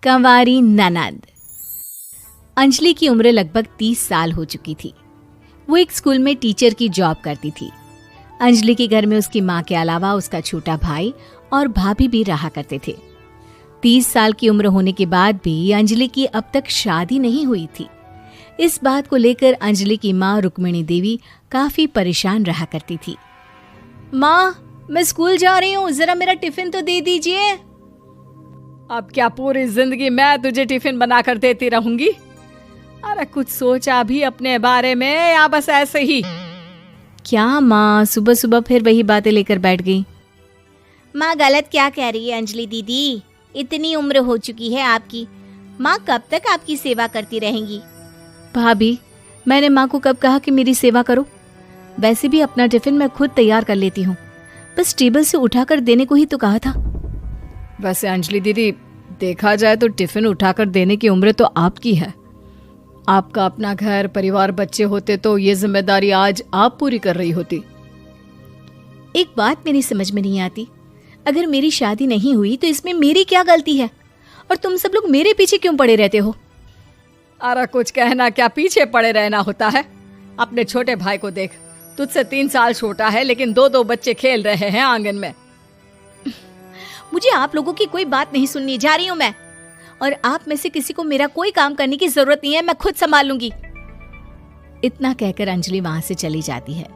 कंवारी ननद। अंजलि की उम्र लगभग 30 साल हो चुकी थी। वो एक स्कूल में टीचर की जॉब करती थी। अंजलि के घर में उसकी माँ के अलावा उसका छोटा भाई और भाभी भी रहा करते थे। 30 साल की उम्र होने के बाद भी अंजलि की अब तक शादी नहीं हुई थी। इस बात को लेकर अंजलि की माँ रुक्मिणी देवी काफी परेशान रहा करती थी। माँ, मैं स्कूल जा रही हूँ, जरा मेरा टिफिन तो दे दीजिए। अब क्या पूरी जिंदगी मैं तुझे टिफिन बनाकर देती रहूंगी? अरे कुछ सोचा भी अपने बारे में या बस ऐसे ही? क्या माँ, सुबह सुबह फिर वही बातें लेकर बैठ गई। माँ गलत क्या कह रही है अंजलि दीदी? इतनी उम्र हो चुकी है आपकी, माँ कब तक आपकी सेवा करती रहेंगी? भाभी, मैंने माँ को कब कहा कि मेरी सेवा करो? वैसे भी अपना टिफिन मैं खुद तैयार कर लेती हूँ, बस टेबल से उठाकर देने को ही तो कहा था। वैसे अंजलि दीदी, देखा जाए तो टिफिन उठाकर देने की उम्र तो आपकी है। आपका अपना घर परिवार बच्चे होते तो ये जिम्मेदारी आज आप पूरी कर रही होती। एक बात मेरी समझ में नहीं आती, अगर मेरी शादी नहीं हुई तो इसमें मेरी क्या गलती है और तुम सब लोग मेरे पीछे क्यों पड़े रहते हो? अरे कुछ कहना क्या पीछे पड़े रहना होता है? अपने छोटे भाई को देख, तुझसे 3 साल छोटा है लेकिन 2 बच्चे खेल रहे हैं आंगन में। मुझे आप लोगों की कोई बात नहीं सुननी, जा रही हूँ मैं। और आप में से किसी को मेरा कोई काम करने की जरूरत नहीं है, मैं खुद संभाल लूंगी। इतना कहकर अंजलि वहां से चली जाती है।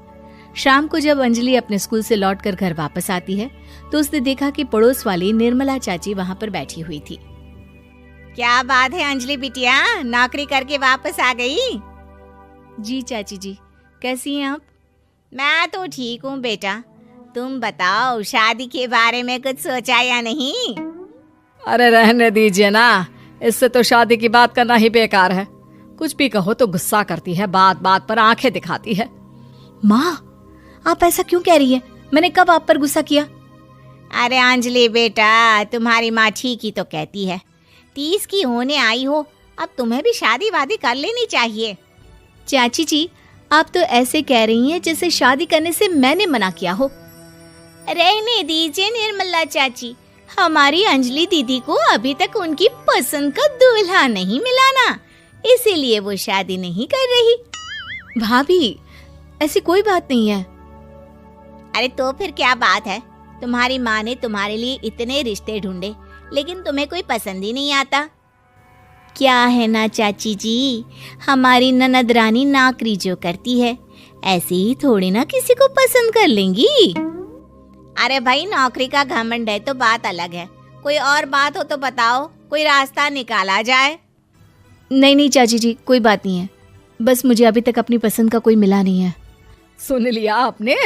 शाम को जब अंजलि अपने स्कूल से लौटकर घर वापस आती है तो उसने देखा कि पड़ोस वाली निर्मला चाची वहां पर बैठी हुई थी। क्या बात है अंजलि बिटिया, नौकरी करके वापस आ गई? जी चाची जी, कैसी हैं आप? मैं तो ठीक हूँ बेटा, तुम बताओ शादी के बारे में कुछ सोचा या नहीं? अरे रहने दीजिए ना, इससे तो शादी की बात करना ही बेकार है। कुछ भी कहो तो गुस्सा करती है, बात बात पर आंखें दिखाती है। माँ, आप ऐसा क्यों कह रही हैं? मैंने कब आप पर गुस्सा किया? अरे अंजलि बेटा, तुम्हारी माँ ठीक ही तो कहती है। 30 की होने आई हो, अब तुम्हें भी शादी वादी कर लेनी चाहिए। चाची जी, आप तो ऐसे कह रही हैं जैसे शादी करने से मैंने मना किया हो। रहने दीजिए निर्मला चाची, हमारी अंजलि दीदी को अभी तक उनकी पसंद का दूल्हा नहीं मिला ना, इसीलिए वो शादी नहीं कर रही। भाभी, ऐसी कोई बात नहीं है। अरे तो फिर क्या बात है? तुम्हारी माँ ने तुम्हारे लिए इतने रिश्ते ढूंढे लेकिन तुम्हें कोई पसंद ही नहीं आता। क्या है ना चाची जी, हमारी ननद रानी नौकरी जो करती है ऐसे ही थोड़ी ना किसी को पसंद कर लेंगी। अरे भाई, नौकरी का घमंड है तो बात अलग है, कोई और बात हो तो बताओ, कोई रास्ता निकाला जाए। नहीं चाची जी, कोई बात नहीं है, बस मुझे अभी तक अपनी पसंद का कोई मिला नहीं है। सुन लिया आपने?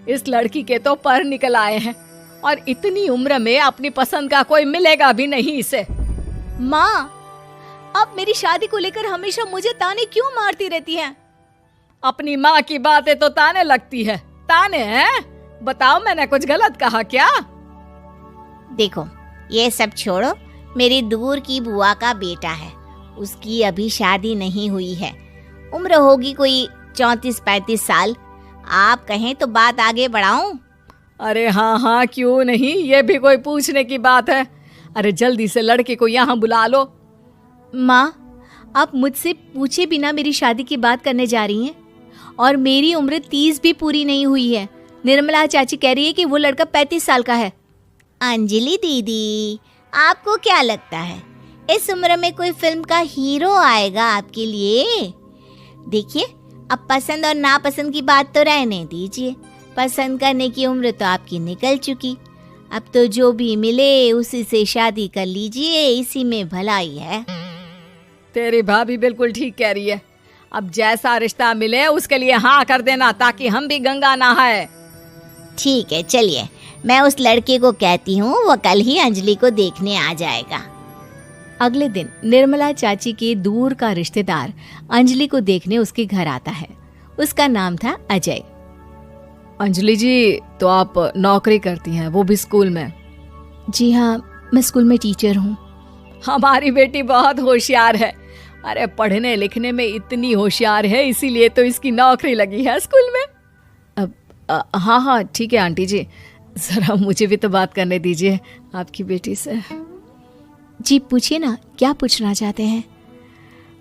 इस लड़की के तो पर निकल आए हैं और इतनी उम्र में अपनी पसंद का कोई मिलेगा भी नहीं इसे। माँ, आप मेरी शादी को लेकर हमेशा मुझे ताने क्यों मारती रहती हैं? अपनी माँ की बातें तो ताने लगती है। ताने हैं? बताओ, मैंने कुछ गलत कहा क्या? देखो, ये सब छोड़ो, मेरी दूर की बुआ का बेटा है, उसकी अभी शादी नहीं हुई है, उम्र होगी कोई 34-35 साल। आप कहें तो बात आगे बढ़ाऊं? अरे हाँ, क्यों नहीं, ये भी कोई पूछने की बात है। अरे जल्दी से लड़के को यहाँ बुला लो। माँ, आप मुझसे पूछे बिना मेरी शादी की बात करने जा रही हैं और मेरी उम्र 30 भी पूरी नहीं हुई है। निर्मला चाची कह रही है कि वो लड़का 35 साल का है। अंजलि दीदी, आपको क्या लगता है इस उम्र में कोई फिल्म का हीरो आएगा आपके लिए? देखिए, अब पसंद और नापसंद की बात तो रहने दीजिए, पसंद करने की उम्र तो आपकी निकल चुकी। अब तो जो भी मिले उसी से शादी कर लीजिए, इसी में भलाई है। तेरी भाभी बिल्कुल ठीक कह रही है। अब जैसा रिश्ता मिले उसके लिए हाँ कर देना, ताकि हम भी गंगा नहाए। ठीक है, चलिए मैं उस लड़के को कहती हूँ, वो कल ही अंजलि को देखने आ जाएगा। अगले दिन निर्मला चाची के दूर का रिश्तेदार अंजलि को देखने उसके घर आता है। उसका नाम था अजय। अंजलि जी, तो आप नौकरी करती हैं, वो भी स्कूल में? जी हाँ, मैं स्कूल में टीचर हूँ। हमारी बेटी बहुत होशियार है। अरे पढ़ने लिखने में इतनी होशियार है, इसीलिए तो इसकी नौकरी लगी है स्कूल में। हाँ ठीक है आंटी जी, जरा मुझे भी तो बात करने दीजिए आपकी बेटी से। जी पूछिए ना, क्या पूछना चाहते हैं?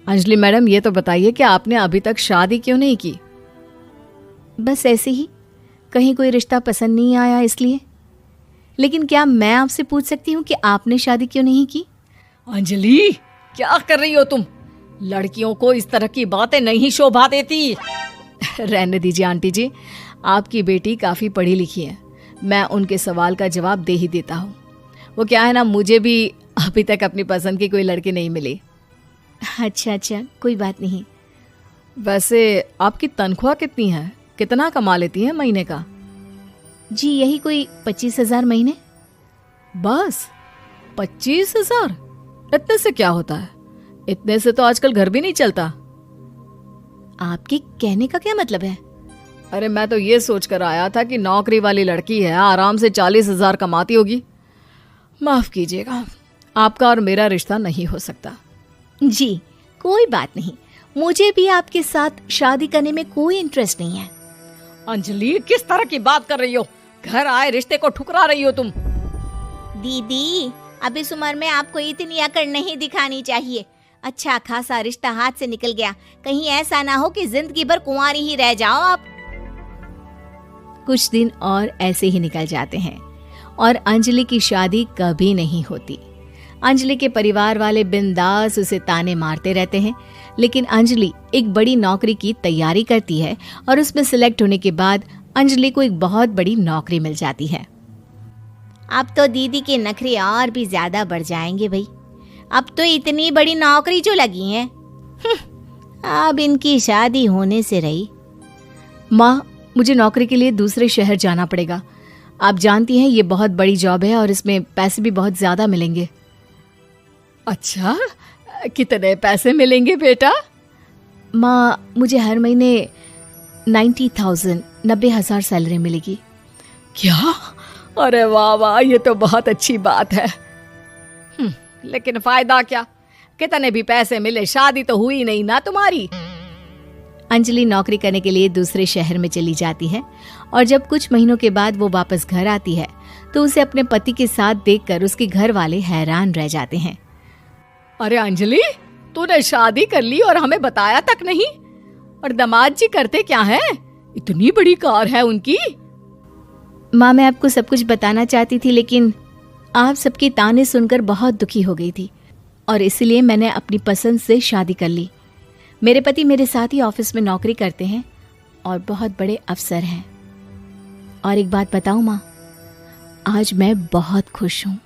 अंजलि मैडम, ये तो बताइए कि आपने अभी तक शादी क्यों नहीं की? बस ऐसे ही, कहीं कोई रिश्ता पसंद नहीं आया इसलिए। लेकिन क्या मैं आपसे पूछ सकती हूँ कि आपने शादी क्यों नहीं की? अंजलि, क्या कर रही हो तुम? लड़कियों को इस तरह की बातें नहीं शोभा देती। रहने दीजिए आंटी जी, आपकी बेटी काफ़ी पढ़ी लिखी है, मैं उनके सवाल का जवाब दे ही देता हूँ। वो क्या है ना, मुझे भी अभी तक अपनी पसंद की कोई लड़की नहीं मिली। अच्छा, कोई बात नहीं। वैसे आपकी तनख्वाह कितनी है? कितना कमा लेती हैं महीने का? जी यही कोई 25,000 महीने। बस 25,000? इतने से क्या होता है? इतने से तो आजकल घर भी नहीं चलता। आपके कहने का क्या मतलब है? अरे मैं तो ये सोच कर आया था कि नौकरी वाली लड़की है, आराम से 40,000 कमाती होगी। माफ कीजिएगा, आपका और मेरा रिश्ता नहीं हो सकता। जी कोई बात नहीं, मुझे भी आपके साथ शादी करने में कोई इंटरेस्ट नहीं है। अंजलि, किस तरह की बात कर रही हो? घर आए रिश्ते को ठुकरा रही हो तुम। दीदी, अब इस उम्र में आपको इतनी अकड़ नहीं दिखानी चाहिए। अच्छा खासा रिश्ता हाथ से निकल गया, कहीं ऐसा ना हो कि जिंदगी भर कुंवारी ही रह जाओ आप। कुछ दिन और ऐसे ही निकल जाते हैं और अंजलि की शादी कभी नहीं होती। अंजलि के परिवार वाले बिंदास उसे ताने मारते रहते हैं, लेकिन अंजलि एक बड़ी नौकरी की तैयारी करती है और उसमें सिलेक्ट होने के बाद अंजलि को एक बहुत बड़ी नौकरी मिल जाती है। अब तो दीदी के नखरे और भी ज्यादा बढ़ जाएंगे भाई। अब तो इतनी बड़ी नौकरी जो लगी है, अब इनकी शादी होने से रही। माँ, मुझे नौकरी के लिए दूसरे शहर जाना पड़ेगा। आप जानती हैं ये बहुत बड़ी जॉब है और इसमें पैसे भी बहुत ज्यादा मिलेंगे। अच्छा, कितने पैसे मिलेंगे बेटा? माँ, मुझे हर महीने 90,000 सैलरी मिलेगी। क्या? अरे वाह वाह, ये तो बहुत अच्छी बात है। लेकिन फायदा क्या? कितने भी पैसे मिले, शादी तो हुई नहीं ना तुम्हारी। अंजलि नौकरी करने के लिए दूसरे शहर में चली जाती है और जब कुछ महीनों के बाद वो वापस घर आती है तो उसे अपने पति के साथ देखकर उसके घर वाले हैरान रह जाते हैं। अरे अंजलि, तूने शादी कर ली और हमें बताया तक नहीं। और दामाद जी करते क्या हैं? इतनी बड़ी कार है उनकी। माँ, मैं आपको सब कुछ बताना चाहती थी, लेकिन आप सबके ताने सुनकर बहुत दुखी हो गई थी और इसलिए मैंने अपनी पसंद से शादी कर ली। मेरे पति मेरे साथ ही ऑफिस में नौकरी करते हैं और बहुत बड़े अफसर हैं। और एक बात बताऊं माँ, आज मैं बहुत खुश हूँ।